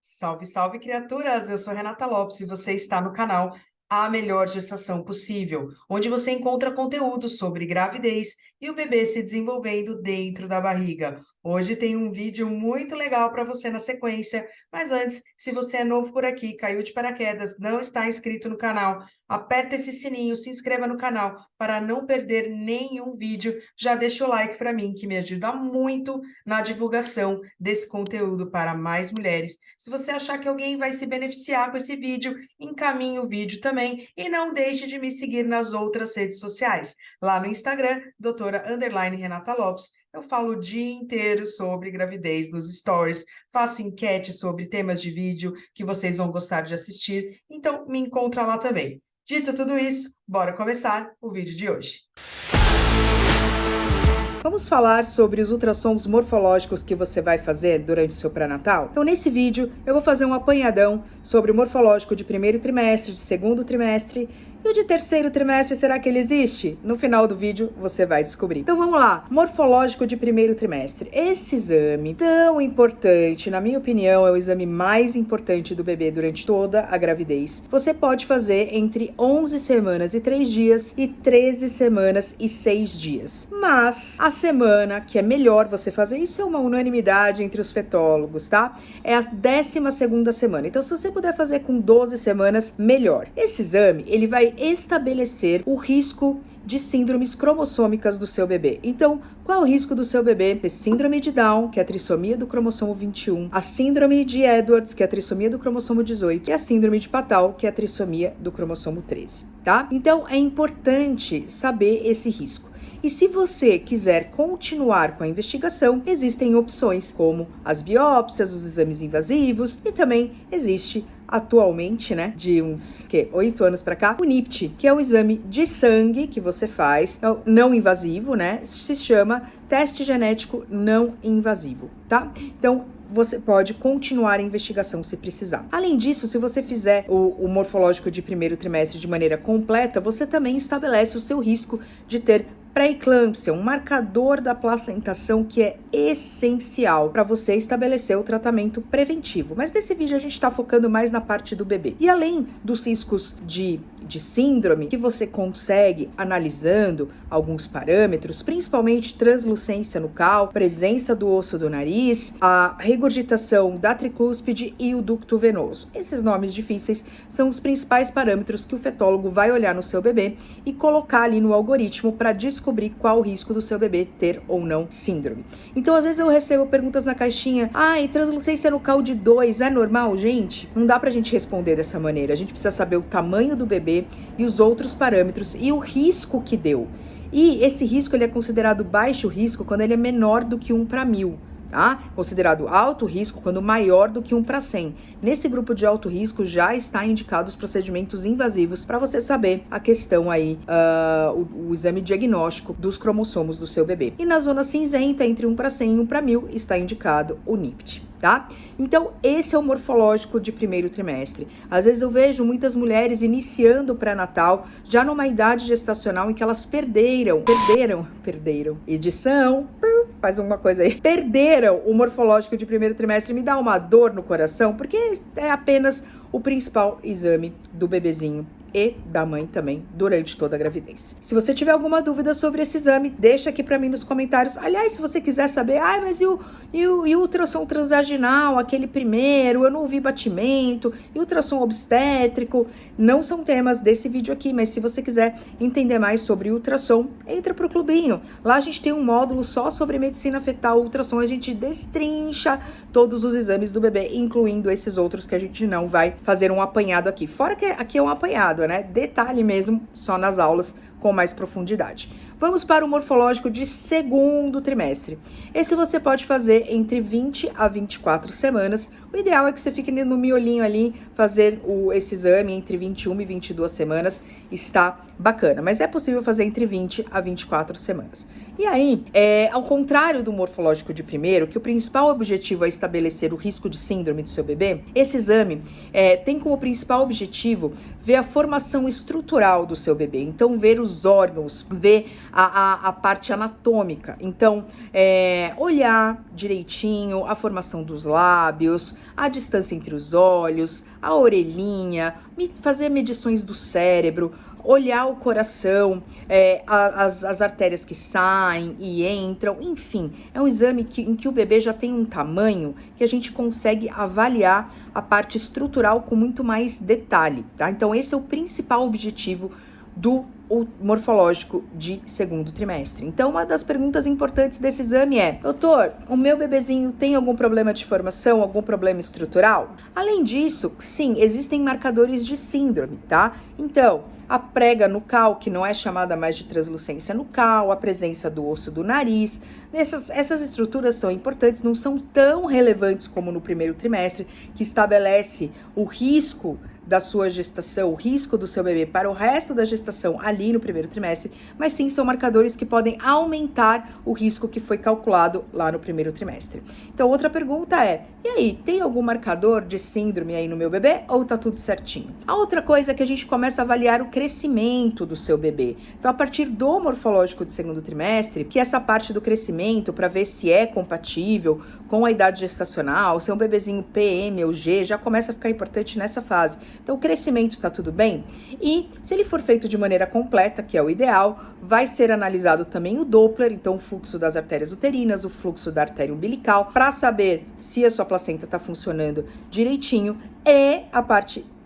Salve, salve, criaturas! Eu sou Renata Lopes e você está no canal A Melhor Gestação Possível, onde você encontra conteúdo sobre gravidez e o bebê se desenvolvendo dentro da barriga. Hoje tem um vídeo muito legal para você na sequência, mas antes, se você é novo por aqui, caiu de paraquedas, não está inscrito no canal, aperta esse sininho, se inscreva no canal para não perder nenhum vídeo. Já deixa o like para mim, que me ajuda muito na divulgação desse conteúdo para mais mulheres. Se você achar que alguém vai se beneficiar com esse vídeo, encaminhe o vídeo também e não deixe de me seguir nas outras redes sociais. Lá no Instagram, doutora_Renata Lopes, eu falo o dia inteiro sobre gravidez nos stories, faço enquete sobre temas de vídeo que vocês vão gostar de assistir, então me encontra lá também. Dito tudo isso, bora começar o vídeo de hoje. Vamos falar sobre os ultrassons morfológicos que você vai fazer durante o seu pré-natal? Então, nesse vídeo, eu vou fazer um apanhadão sobre o morfológico de primeiro trimestre, de segundo trimestre e o de terceiro trimestre. Será que ele existe? No final do vídeo, você vai descobrir. Então, vamos lá. Morfológico de primeiro trimestre. Esse exame tão importante, na minha opinião, é o exame mais importante do bebê durante toda a gravidez. Você pode fazer entre 11 semanas e 3 dias e 13 semanas e 6 dias. Mas a semana que é melhor você fazer, isso é uma unanimidade entre os fetólogos, tá? É a 12ª semana. Então, se você puder fazer com 12 semanas, melhor. Esse exame, ele vai estabelecer o risco de síndromes cromossômicas do seu bebê. Então, qual é o risco do seu bebê ter síndrome de Down, que é a trissomia do cromossomo 21, a síndrome de Edwards, que é a trissomia do cromossomo 18, e a síndrome de Patau, que é a trissomia do cromossomo 13, tá? Então, é importante saber esse risco. E se você quiser continuar com a investigação, existem opções como as biópsias, os exames invasivos e também existe atualmente, né, de uns 8 anos para cá, o NIPT, que é o exame de sangue que você faz, não invasivo, né, se chama teste genético não invasivo, tá? Então, você pode continuar a investigação se precisar. Além disso, se você fizer o morfológico de primeiro trimestre de maneira completa, você também estabelece o seu risco de ter pré-eclâmpsia, um marcador da placentação que é essencial para você estabelecer o tratamento preventivo. Mas nesse vídeo a gente está focando mais na parte do bebê. E além dos riscos de síndrome, que você consegue analisando alguns parâmetros, principalmente translucência nucal, presença do osso do nariz, a regurgitação da tricúspide e o ducto venoso. Esses nomes difíceis são os principais parâmetros que o fetólogo vai olhar no seu bebê e colocar ali no algoritmo para descobrir qual o risco do seu bebê ter ou não síndrome. Então, às vezes eu recebo perguntas na caixinha: e translucência nucal de 2 é normal, gente? Não dá pra gente responder dessa maneira. A gente precisa saber o tamanho do bebê e os outros parâmetros e o risco que deu. E esse risco ele é considerado baixo risco quando ele é menor do que 1/1000. Tá? Considerado alto risco quando maior do que 1/100. Nesse grupo de alto risco já está indicado os procedimentos invasivos para você saber a questão aí, o exame diagnóstico dos cromossomos do seu bebê. E na zona cinzenta, entre 1/100 e 1/1000, está indicado o NIPT. Tá? Então, esse é o morfológico de primeiro trimestre. Às vezes eu vejo muitas mulheres iniciando o pré-natal já numa idade gestacional em que elas perderam, edição, faz alguma coisa aí, perderam o morfológico de primeiro trimestre. Me dá uma dor no coração, porque é apenas o principal exame do bebezinho e da mãe também durante toda a gravidez. Se você tiver alguma dúvida sobre esse exame, deixa aqui pra mim nos comentários. Aliás, se você quiser saber, mas e o ultrassom transvaginal, aquele primeiro, eu não ouvi batimento, e ultrassom obstétrico, não são temas desse vídeo aqui, mas se você quiser entender mais sobre ultrassom, entra pro clubinho. Lá a gente tem um módulo só sobre medicina fetal, ultrassom, a gente destrincha todos os exames do bebê, incluindo esses outros que a gente não vai fazer um apanhado aqui. Fora que aqui é um apanhado, né? Detalhe mesmo, só nas aulas com mais profundidade. Vamos para o morfológico de segundo trimestre. Esse você pode fazer entre 20 a 24 semanas. O ideal é que você fique no miolinho ali, fazer esse exame entre 21 e 22 semanas, está bacana. Mas é possível fazer entre 20 a 24 semanas. E aí, ao contrário do morfológico de primeiro, que o principal objetivo é estabelecer o risco de síndrome do seu bebê, esse exame tem como principal objetivo ver a formação estrutural do seu bebê. Então, ver os órgãos, ver a parte anatômica. Então, olhar direitinho a formação dos lábios, a distância entre os olhos, a orelhinha, fazer medições do cérebro, olhar o coração, as artérias que saem e entram, enfim, é um exame em que o bebê já tem um tamanho que a gente consegue avaliar a parte estrutural com muito mais detalhe, tá? Então esse é o principal objetivo do morfológico de segundo trimestre. Então, uma das perguntas importantes desse exame é: doutor, o meu bebezinho tem algum problema de formação, algum problema estrutural? Além disso, sim, existem marcadores de síndrome, tá? Então, a prega nucal, que não é chamada mais de translucência nucal, a presença do osso do nariz, essas estruturas são importantes, não são tão relevantes como no primeiro trimestre, que estabelece o risco da sua gestação, o risco do seu bebê para o resto da gestação ali no primeiro trimestre, mas sim são marcadores que podem aumentar o risco que foi calculado lá no primeiro trimestre. Então, outra pergunta é: e aí, tem algum marcador de síndrome aí no meu bebê ou tá tudo certinho? A outra coisa é que a gente começa a avaliar o crescimento do seu bebê. Então, a partir do morfológico de segundo trimestre, que é essa parte do crescimento para ver se é compatível com a idade gestacional, se é um bebezinho PM ou G, já começa a ficar importante nessa fase. Então, o crescimento está tudo bem? E se ele for feito de maneira completa, que é o ideal, vai ser analisado também o Doppler, então o fluxo das artérias uterinas, o fluxo da artéria umbilical, para saber se a sua placenta está funcionando direitinho. E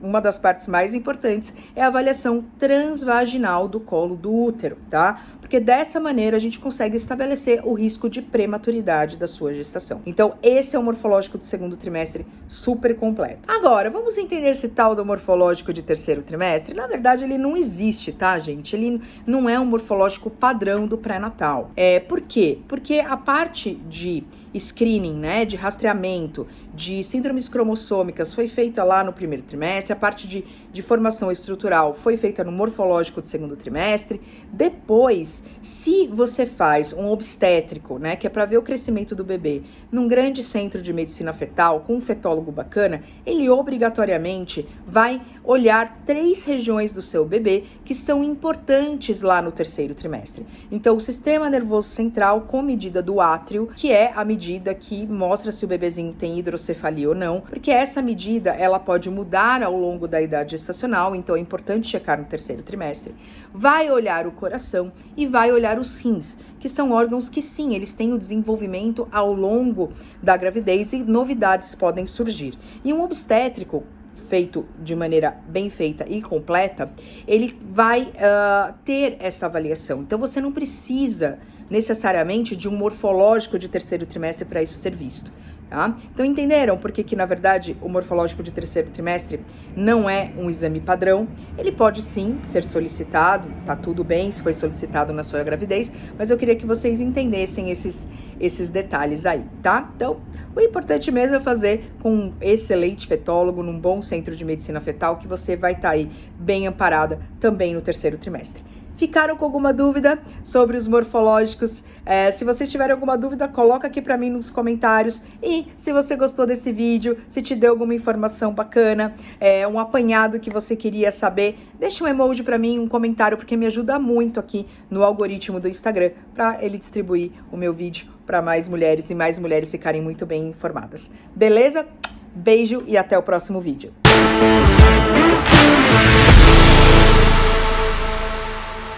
uma das partes mais importantes é a avaliação transvaginal do colo do útero, tá? Porque dessa maneira a gente consegue estabelecer o risco de prematuridade da sua gestação. Então, esse é o morfológico do segundo trimestre super completo. Agora, vamos entender esse tal do morfológico de terceiro trimestre? Na verdade, ele não existe, tá, gente? Ele não é um morfológico padrão do pré-natal. Por quê? Porque a parte de screening, né, de rastreamento de síndromes cromossômicas foi feita lá no primeiro trimestre, a parte de formação estrutural foi feita no morfológico do segundo trimestre. Depois, se você faz um obstétrico, né, que é para ver o crescimento do bebê, num grande centro de medicina fetal, com um fetólogo bacana, ele obrigatoriamente vai olhar 3 regiões do seu bebê que são importantes lá no terceiro trimestre. Então, o sistema nervoso central com medida do átrio, que é a medida que mostra se o bebezinho tem hidrocefalia ou não, porque essa medida ela pode mudar ao longo da idade gestacional, então é importante checar no terceiro trimestre. Vai olhar o coração e vai olhar os rins, que são órgãos que sim, eles têm o desenvolvimento ao longo da gravidez e novidades podem surgir. E um obstétrico feito de maneira bem feita e completa, ele vai ter essa avaliação. Então, você não precisa necessariamente de um morfológico de terceiro trimestre para isso ser visto. Tá? Então, entenderam por que, na verdade, o morfológico de terceiro trimestre não é um exame padrão? Ele pode, sim, ser solicitado, tá tudo bem se foi solicitado na sua gravidez, mas eu queria que vocês entendessem esses detalhes aí, tá? Então, o importante mesmo é fazer com um excelente fetólogo, num bom centro de medicina fetal, que você vai estar aí bem amparada também no terceiro trimestre. Ficaram com alguma dúvida sobre os morfológicos? Se vocês tiverem alguma dúvida, coloca aqui para mim nos comentários. E se você gostou desse vídeo, se te deu alguma informação bacana, um apanhado que você queria saber, deixa um emoji para mim, um comentário, porque me ajuda muito aqui no algoritmo do Instagram para ele distribuir o meu vídeo para mais mulheres e mais mulheres ficarem muito bem informadas. Beleza? Beijo e até o próximo vídeo.